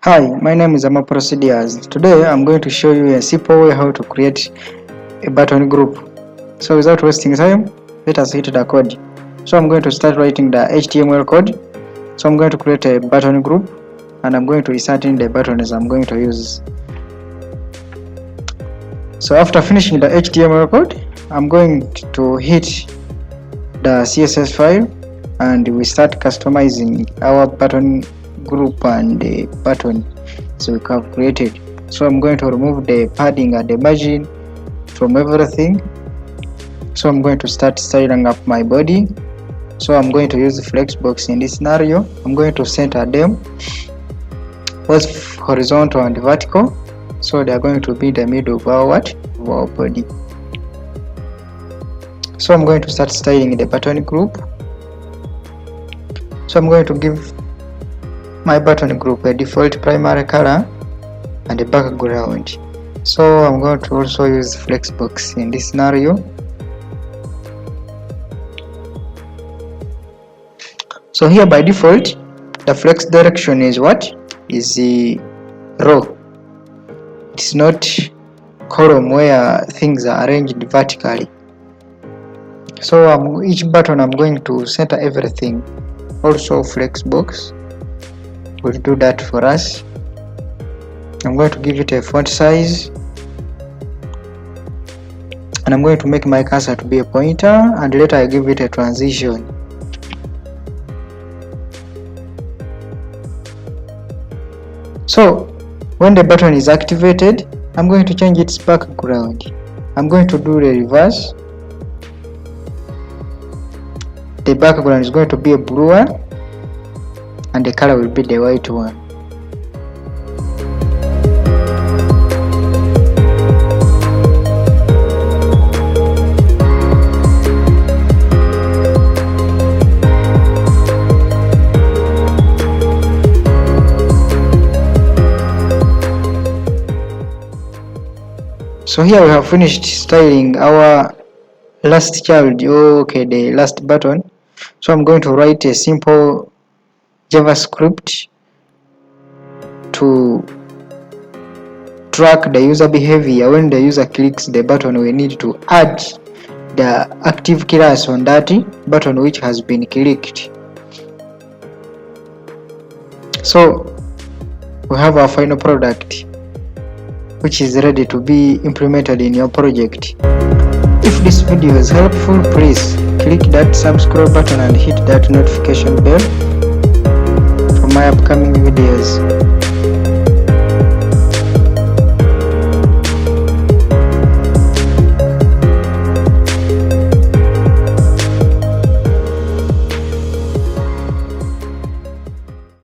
Hi, my name is Ama Procedures. Today I'm going to show you a simple way how to create a button group. So without wasting time, let us hit the code. So I'm going to start writing the HTML code. So I'm going to create a button group and I'm going to insert in the buttons I'm going to use. So after finishing the HTML code, I'm going to hit the CSS file and we start customizing our button group and the button so we have created. So I'm going to remove the padding and the margin from everything. So I'm going to start styling up my body. So I'm going to use Flexbox in this scenario. I'm going to center them both horizontal and vertical, so they are going to be in the middle of our body. So I'm going to start styling the button group. So I'm going to give my button group a default primary color and a background. So I'm going to also use Flexbox in this scenario. So here by default the flex direction is what? Is the row. It's not column where things are arranged vertically. So each button I'm going to center everything. Also Flexbox will do that for us. I'm going to give it a font size and I'm going to make my cursor to be a pointer and later I give it a transition. So when the button is activated, I'm going to change its background. I'm going to do the reverse. The background is going to be a blue one and the color will be the white one. So here we have finished styling our last child, the last button. So I'm going to write a simple JavaScript to track the user behavior. When the user clicks the button, we need to add the active class on that button which has been clicked. So we have our final product which is ready to be implemented in your project. If this video is helpful, please click that subscribe button and hit that notification bell for my upcoming videos.